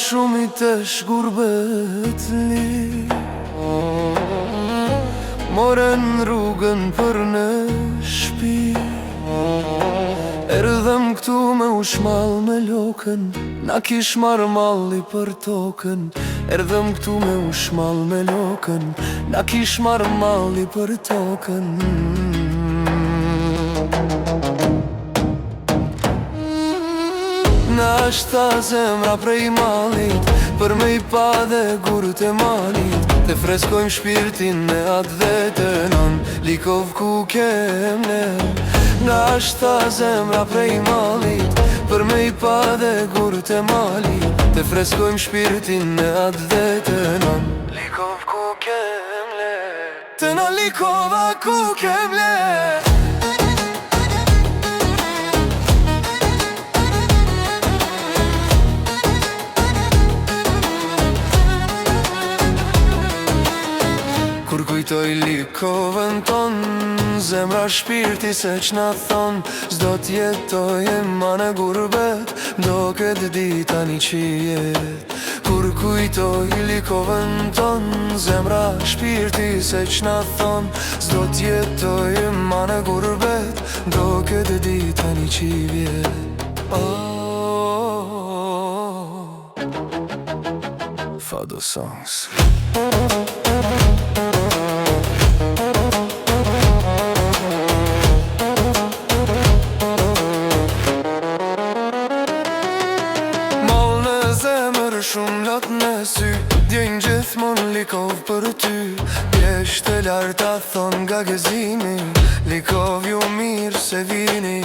shumë i të shgurbet li, morën rrugën për në shpi. Erdhëm këtu me ushmall me lokën, na kish marrë malli për tokën. Erdhëm këtu me ushmall me lokën, na kish marrë malli për tokën. Na është ta zemra prej malit, për me i pa dhe gurët e malit. Te freskojmë shpirtin me atë dhe të non, likov ku kem ne. Na është ta zemra prej malit, për me i pa dhe gurët e malit. Te freskojmë shpirtin me atë dhe të non, likov ku kem le. Të non likova ku kem le. Kur kujtoj likovën ton, zemra shpirti se q'na thon. S'do t'jetoj e ma në gurbet, do këtë dita një qijet. Kur kujtoj likovën ton, zemra shpirti se q'na thon. S'do t'jetoj e ma në gurbet, do këtë dita një qijet. Fado Songs. Shumë lot në sy, djejnë gjithmon likov për ty. Pjesht e larta thon nga gëzimi, likov ju mirë se vini.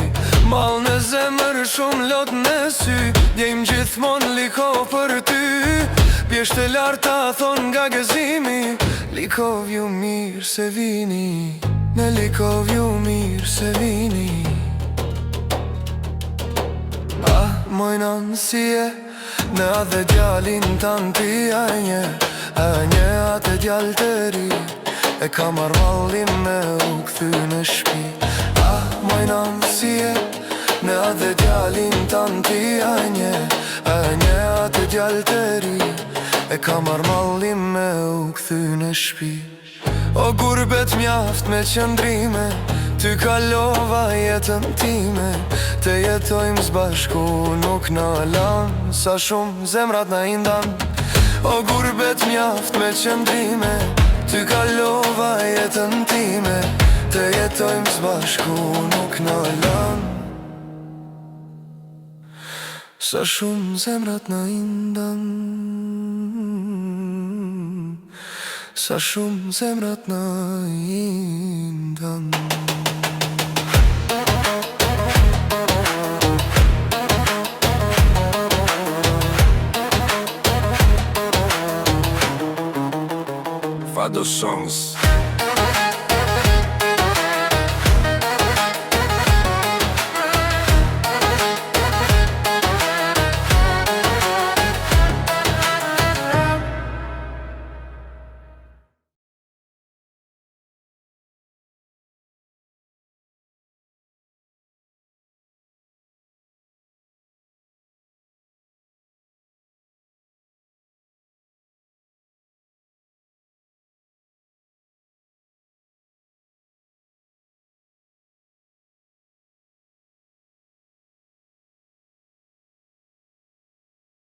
Mal në zemër shumë lot në sy, djejnë gjithmon likov për ty. Pjesht e larta thon nga gëzimi, likov ju mirë se vini. Në likov ju mirë se vini. Mojnan si e në atë djalin tanë ti anje atë djall të ri, e ka marrë mallin me u kthy në shpi. Mojnan si e në atë djalin tanë ti anje atë djall të ri, e ka marrë mallin me u kthy në shpi. O gurbet mjaft me qëndrime, ty kalova jetën time. Të jetojmë zbashku nuk na lan, sa shumë zemrat na indan. O gurbet mjaft me qëndrime, ty kalova jetën time. Të jetojmë zbashku nuk na lan, sa shumë zemrat na indan. Sa shumë zemrat na indan. Fado Songs.